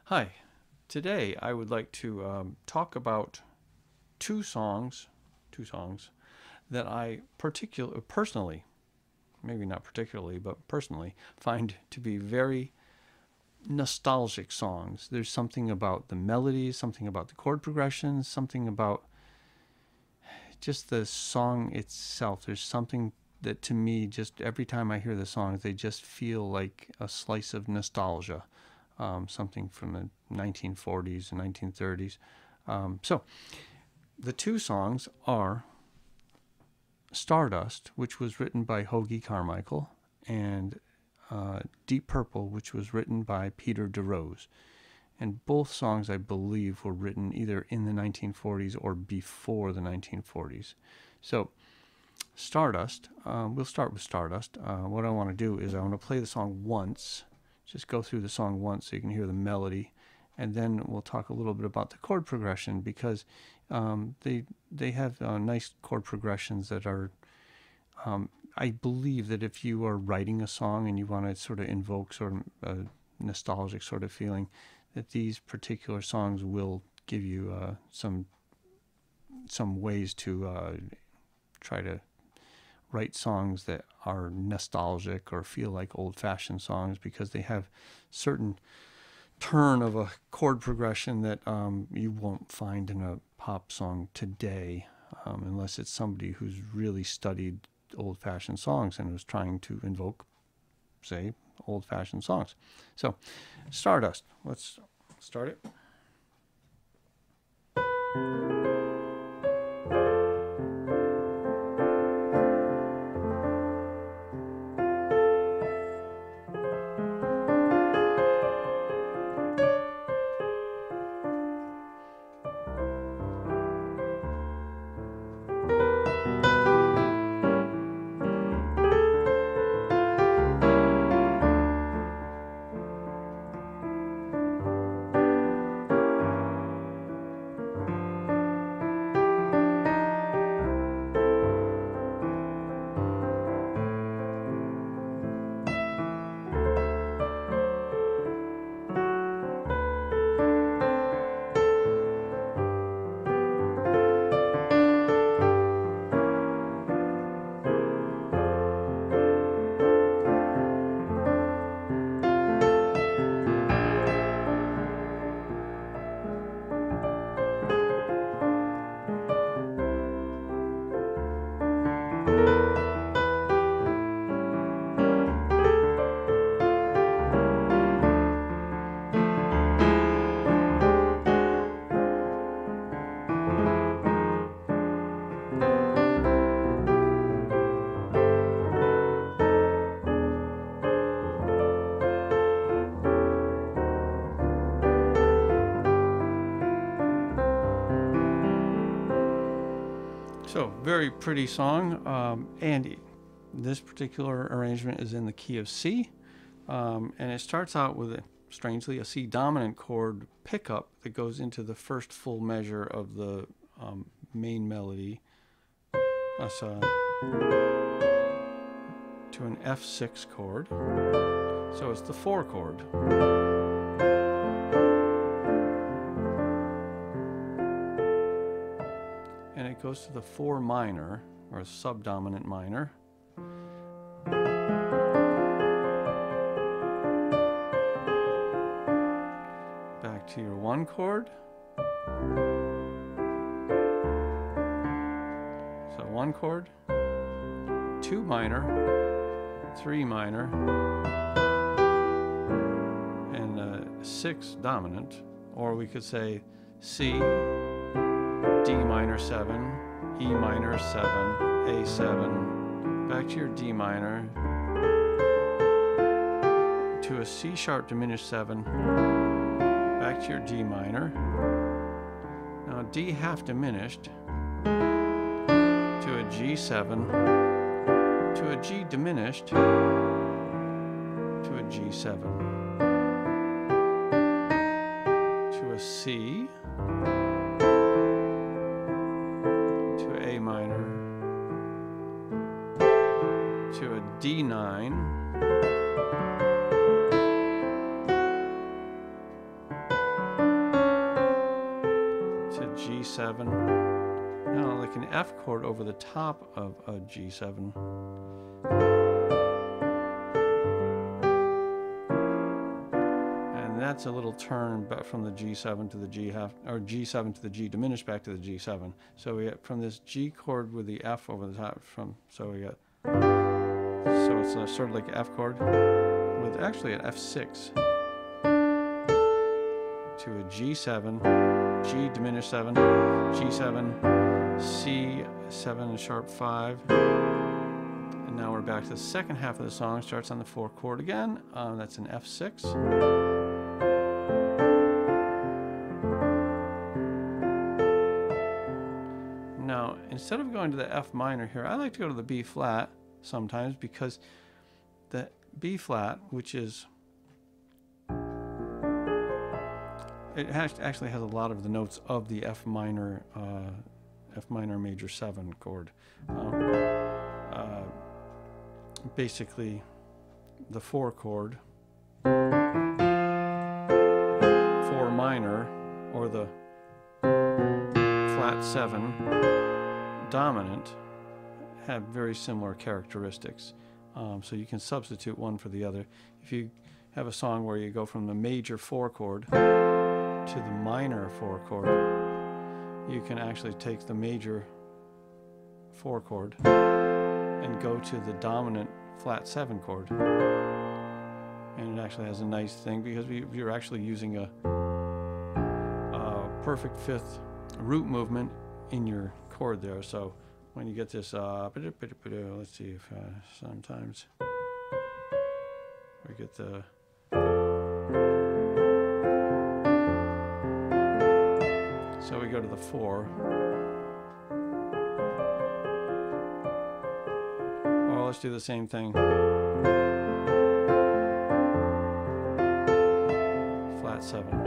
Hi, today I would like to talk about two songs that I personally, maybe not particularly, but personally find to be very nostalgic songs. There's something about the melodies, something about the chord progressions, something about just the song itself. There's something that to me, just every time I hear the songs, they just feel like a slice of nostalgia. Something from the 1940s and 1930s. So the two songs are Stardust, which was written by Hoagy Carmichael, and Deep Purple, which was written by Peter DeRose. And both songs, I believe, were written either in the 1940s or before the 1940s. So Stardust, we'll start with Stardust. What I want to do is I want to play the song once, just go through the song once so you can hear the melody, and then we'll talk a little bit about the chord progression, because they have nice chord progressions that are, I believe that if you are writing a song and you want to sort of invoke sort of a nostalgic sort of feeling, that these particular songs will give you some ways to try to write songs that are nostalgic or feel like old-fashioned songs, because they have certain turn of a chord progression that you won't find in a pop song today, unless it's somebody who's really studied old-fashioned songs and was trying to invoke, say, old-fashioned songs. So, Stardust. Let's start it. So, very pretty song, and this particular arrangement is in the key of C, and it starts out with, strangely, a C dominant chord pickup that goes into the first full measure of the main melody. That's to an F6 chord, so it's the 4 chord. And it goes to the 4 minor, or subdominant minor. Back to your 1 chord. So 1 chord, 2 minor, 3 minor, and 6 dominant, or we could say C, D minor 7, E minor 7, A7, back to your D minor, to a C sharp diminished 7, back to your D minor, now D half diminished, to a G7, to a G diminished, to a G7, to a C, A minor, to a D9, G7. Now, like an F chord over the top of a G7. And that's a little turn back from the G7 to the G half, or G7 to the G diminished back to the G7. So we get from this G chord with the F over the top, so we got, so it's sort of like an F chord with actually an F6 to a G7, G diminished 7, G7, C7 sharp 5. And now we're back to the second half of the song. Starts on the 4 chord again. That's an F6. Now, instead of going to the F minor here, I like to go to the B flat sometimes, because the B flat, which is, it actually has a lot of the notes of the F minor major 7 chord. Basically, the 4 chord, 4 minor, or the flat 7 dominant, have very similar characteristics. So you can substitute one for the other. If you have a song where you go from the major 4 chord to the minor 4 chord, you can actually take the major 4 chord and go to the dominant flat 7 chord. And it actually has a nice thing, because you're actually using a perfect 5th root movement in your chord there. So when you get this, let's see if sometimes we get the, so we go to the 4. Or let's do the same thing. Flat 7.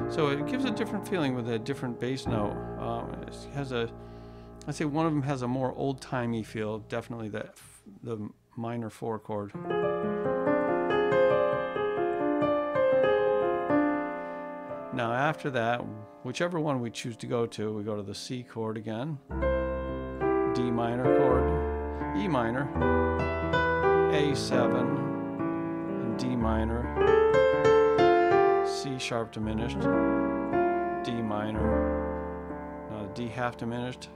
So it gives a different feeling with a different bass note. It has a, I'd say one of them has a more old-timey feel, definitely the minor 4 chord. Now after that, whichever one we choose to go to, we go to the C chord again, D minor chord, E minor, A7, and D minor, C sharp diminished, D minor, D half diminished,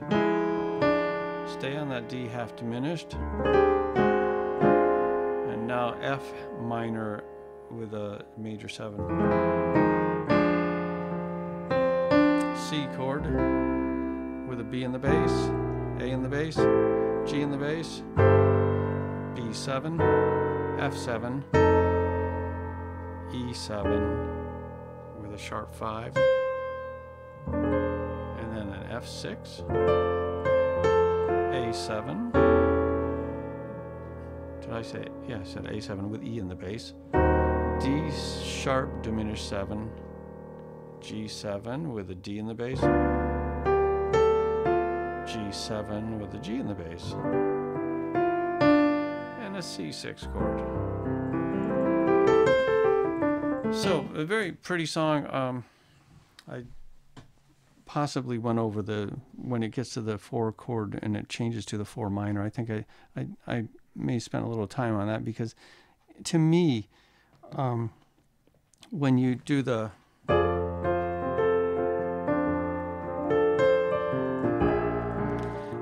stay on that D half diminished, and now F minor with a major 7. C chord with a B in the bass, A in the bass, G in the bass, B7, F7, E7 with a sharp 5, and then an F6, A7, did I say, yeah, I said A7 with E in the bass, D sharp diminished 7, G7 with a D in the bass, G7 with a G in the bass, and a C6 chord. So, a very pretty song. I possibly went over when it gets to the 4 chord and it changes to the 4 minor. I think I may spend a little time on that, because to me, when you do the,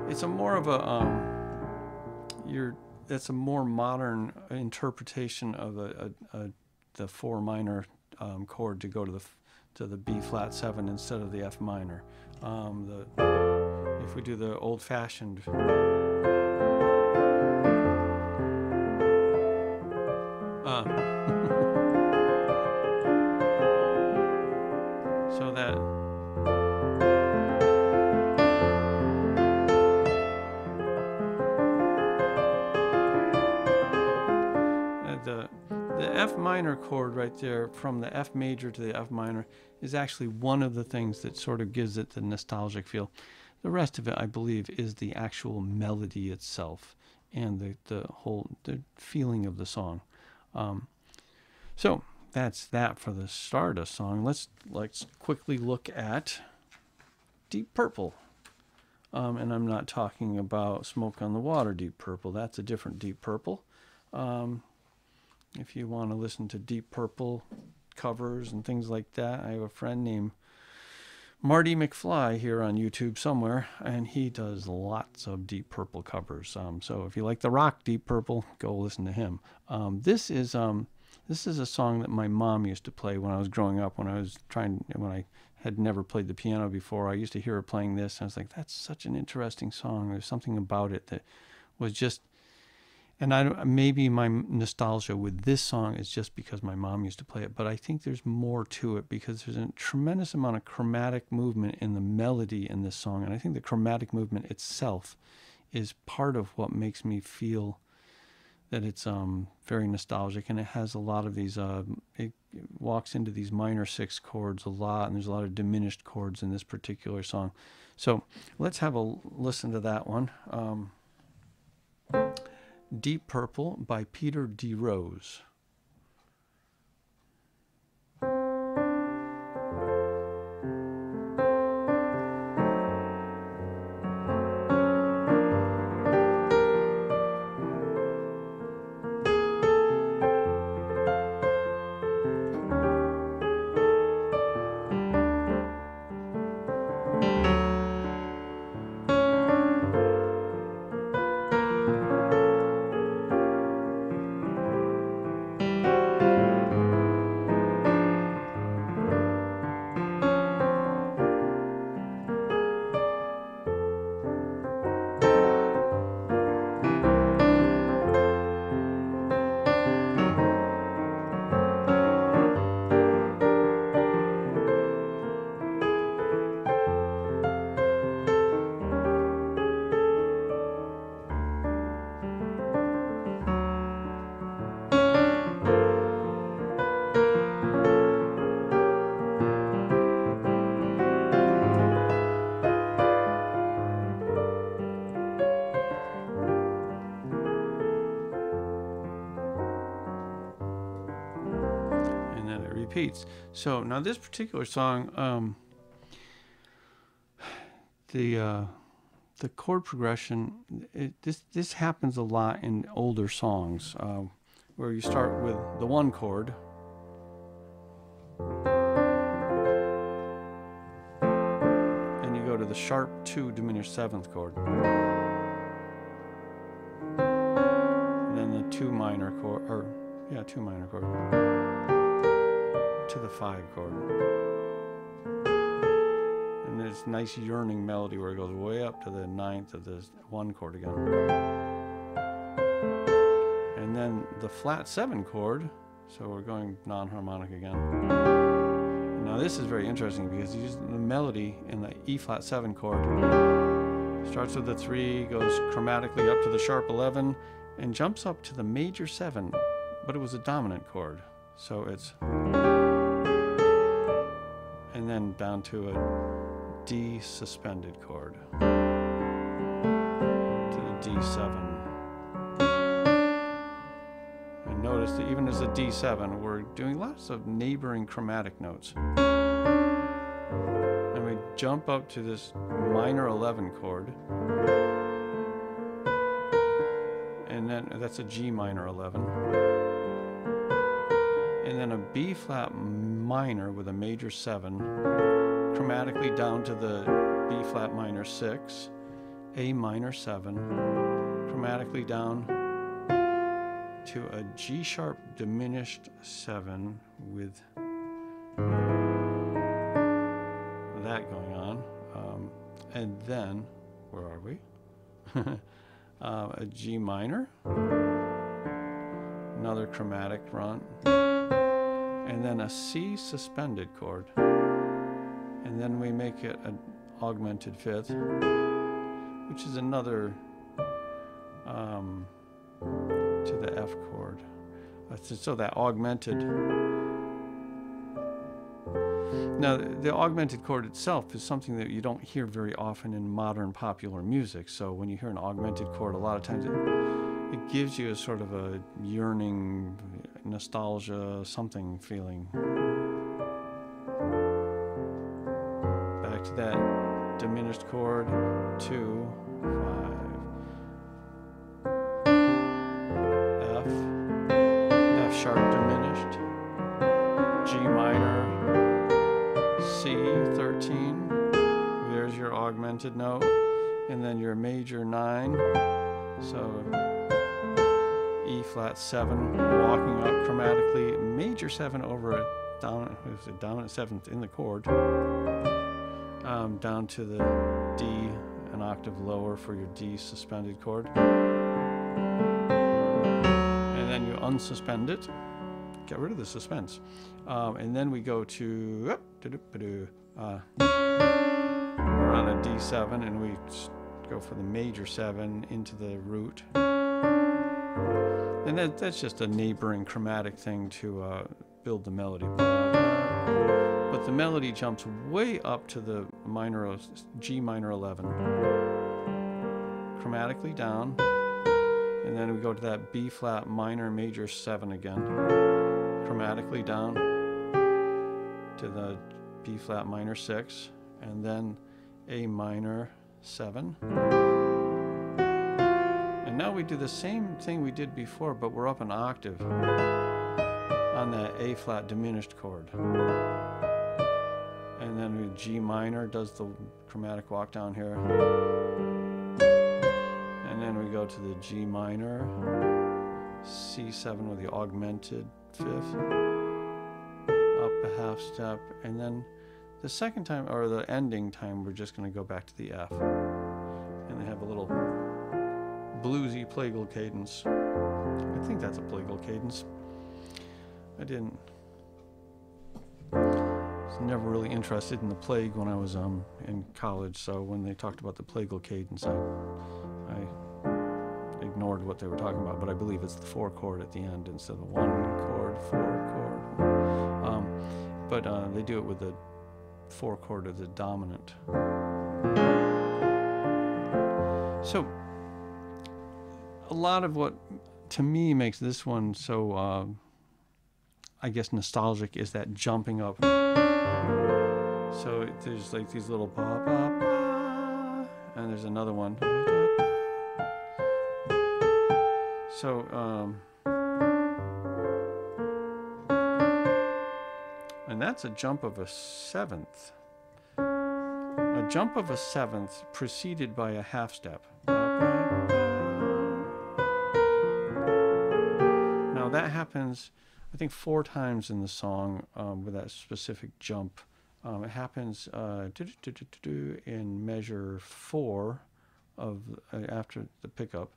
it's a more of a it's a more modern interpretation of the 4 minor chord to go to the B flat 7 instead of the F minor. If we do the old-fashioned, so that the F minor chord right there, from the F major to the F minor, is actually one of the things that sort of gives it the nostalgic feel. The rest of it, I believe, is the actual melody itself and the feeling of the song. So that's that for the Stardust song. Let's quickly look at Deep Purple. And I'm not talking about Smoke on the Water Deep Purple. That's a different Deep Purple. If you want to listen to Deep Purple covers and things like that, I have a friend named Marty McFly here on YouTube somewhere, and he does lots of Deep Purple covers. So if you like the rock Deep Purple, go listen to him. This is a song that my mom used to play when I was growing up. When I had never played the piano before, I used to hear her playing this, and I was like, "That's such an interesting song." There's something about it that was just. And maybe my nostalgia with this song is just because my mom used to play it, but I think there's more to it because there's a tremendous amount of chromatic movement in the melody in this song, and I think the chromatic movement itself is part of what makes me feel that it's very nostalgic, and it has a lot of these, it walks into these minor 6 chords a lot, and there's a lot of diminished chords in this particular song. So let's have a listen to that one. Deep Purple by Peter DeRose. Repeats. So now this particular song, the chord progression, this happens a lot in older songs, where you start with the 1 chord, and you go to the sharp 2 diminished 7th chord, and then the 2 minor chord, 2 minor chord, to the 5 chord, and there's nice yearning melody where it goes way up to the 9th of the 1 chord again, and then the flat 7 chord, so we're going non-harmonic again. Now this is very interesting because you use the melody in the E flat 7 chord, starts with the 3, goes chromatically up to the sharp 11, and jumps up to the major 7, but it was a dominant chord, so it's, and then down to a D suspended chord, to the D7. And notice that even as a D7, we're doing lots of neighboring chromatic notes. And we jump up to this minor 11 chord, and then that's a G minor 11. And then a B flat minor with a major 7, chromatically down to the B flat minor 6, A minor 7, chromatically down to a G sharp diminished 7 with that going on. And then, where are we? A G minor, another chromatic run, and then a C suspended chord, and then we make it an augmented 5th, which is another to the F chord. So that augmented. Now the augmented chord itself is something that you don't hear very often in modern popular music. So when you hear an augmented chord, a lot of times it gives you a sort of a yearning, nostalgia, something feeling. Back to that diminished chord, 2, 5, F, F sharp diminished, G minor, C 13, there's your augmented note, and then your major 9, so E flat 7, walking up chromatically, major 7 over a dominant, dominant 7th in the chord, down to the D, an octave lower for your D suspended chord, and then you unsuspend it, get rid of the suspense, and then we go to we're on a D7, and we go for the major 7 into the root. And that's just a neighboring chromatic thing to build the melody. But the melody jumps way up to the minor G minor 11. Chromatically down. And then we go to that B flat minor major 7 again. Chromatically down to the B flat minor 6. And then A minor 7. And now we do the same thing we did before, but we're up an octave on that A flat diminished chord. And then we G minor does the chromatic walk down here. And then we go to the G minor, C7 with the augmented 5th, up a half step, and then the second time, or the ending time, we're just going to go back to the F. And they have a little bluesy plagal cadence. I think that's a plagal cadence. I was never really interested in the plague when I was in college, so when they talked about the plagal cadence, I ignored what they were talking about, but I believe it's the 4 chord at the end instead of 1 chord, 4 chord. But they do it with the 4 chord as the dominant. So a lot of what to me makes this one so I guess nostalgic is that jumping up. So there's like these little ba ba ba, and there's another one. So and that's a jump of a 7th. A jump of a 7th preceded by a half step. Now that happens, I think, 4 times in the song with that specific jump. It happens in measure 4 of after the pickup.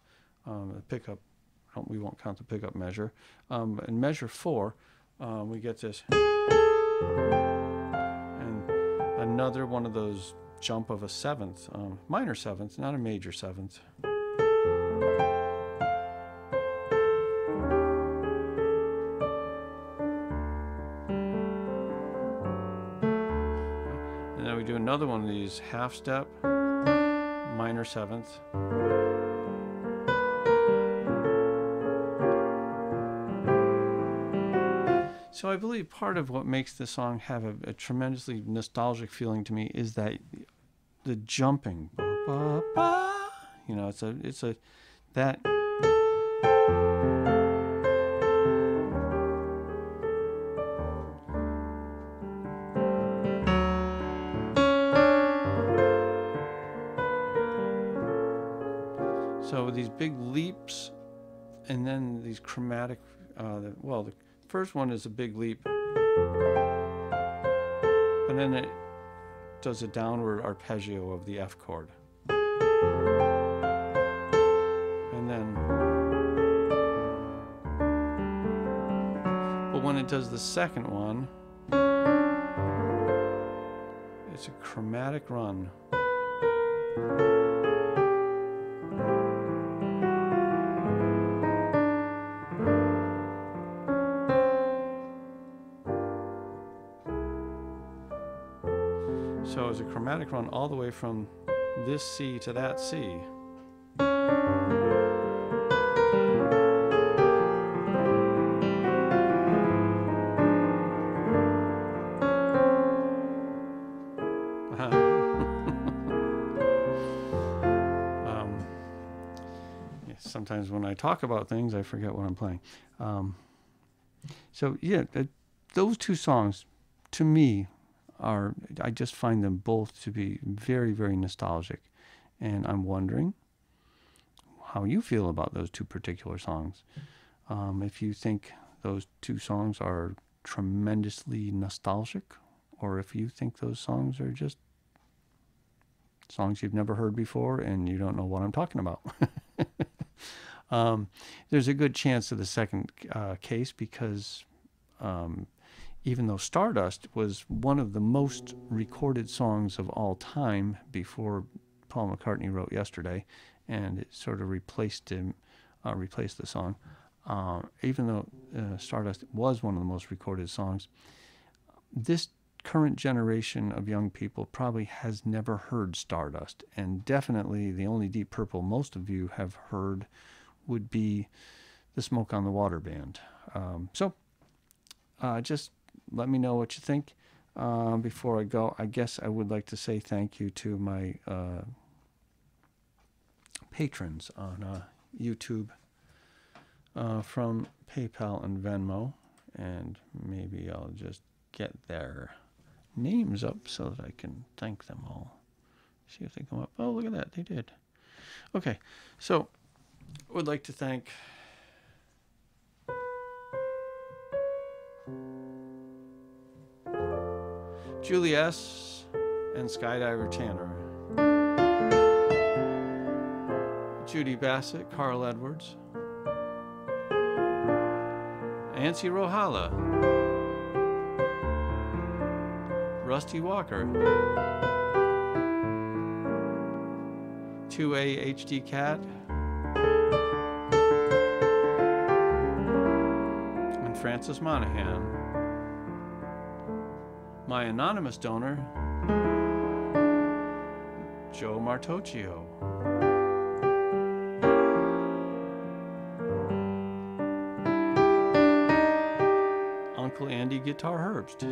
We won't count the pickup measure. In measure 4, we get this, and another one of those jump of a 7th, minor 7th, not a major 7th. Do another one of these half step, minor 7th. So I believe part of what makes the song have a tremendously nostalgic feeling to me is that the jumping, ba, ba, ba, you know, it's a that. So these big leaps, and then these chromatic, the first one is a big leap, but then it does a downward arpeggio of the F chord. And then, but when it does the second one, it's a chromatic run. So it's a chromatic run all the way from this C to that C. sometimes when I talk about things, I forget what I'm playing. So yeah, those two songs, to me, I just find them both to be very, very nostalgic. And I'm wondering how you feel about those two particular songs. If you think those two songs are tremendously nostalgic, or if you think those songs are just songs you've never heard before and you don't know what I'm talking about. There's a good chance of the second case because even though Stardust was one of the most recorded songs of all time before Paul McCartney wrote Yesterday, and it sort of replaced the song, even though Stardust was one of the most recorded songs, this current generation of young people probably has never heard Stardust, and definitely the only Deep Purple most of you have heard would be the Smoke on the Water band. So just let me know what you think. Before I go, I guess I would like to say thank you to my patrons on YouTube from PayPal and Venmo, and maybe I'll just get their names up so that I can thank them all. See if they come up. Oh, look at that. They did. Okay. So, would like to thank Julie S. and Skydiver Tanner, Judy Bassett, Carl Edwards, Anssi Rauhala, Rusty Walker, 2A HD Cat, and Francis Monaghan. My anonymous donor, Joe Martocchio. Uncle Andy Guitar Herbst.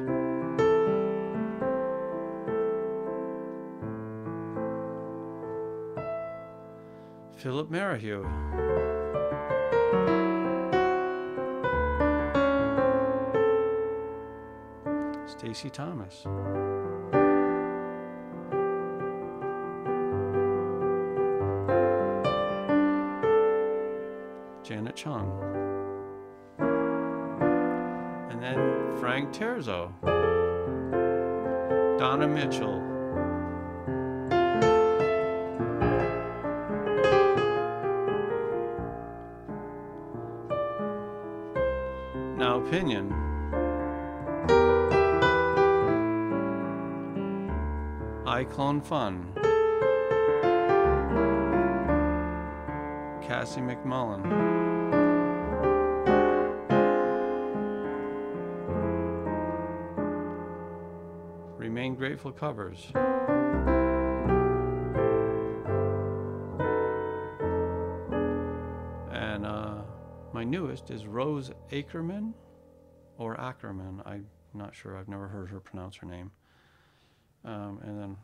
Philip Merrihew. Stacy Thomas. Janet Chung. And then Frank Terzo. Donna Mitchell. Nowpinion. Iclone Fun. Cassie McMullin. Remain Grateful covers. And my newest is Rose Akerman or Akerman. I'm not sure. I've never heard her pronounce her name. And then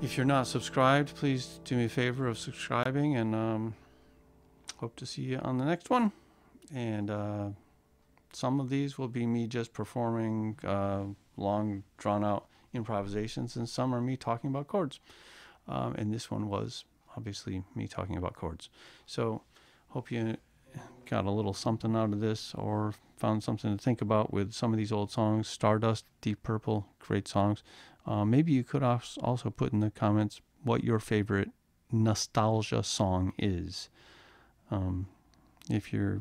if you're not subscribed, please do me a favor of subscribing, and hope to see you on the next one. And some of these will be me just performing long, drawn-out improvisations, and some are me talking about chords. And this one was obviously me talking about chords. So hope you got a little something out of this, or found something to think about with some of these old songs. Stardust, Deep Purple, great songs. Maybe you could also put in the comments what your favorite nostalgia song is. If you're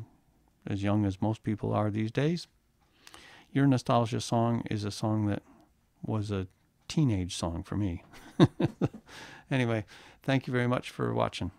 as young as most people are these days, your nostalgia song is a song that was a teenage song for me. Anyway, thank you very much for watching.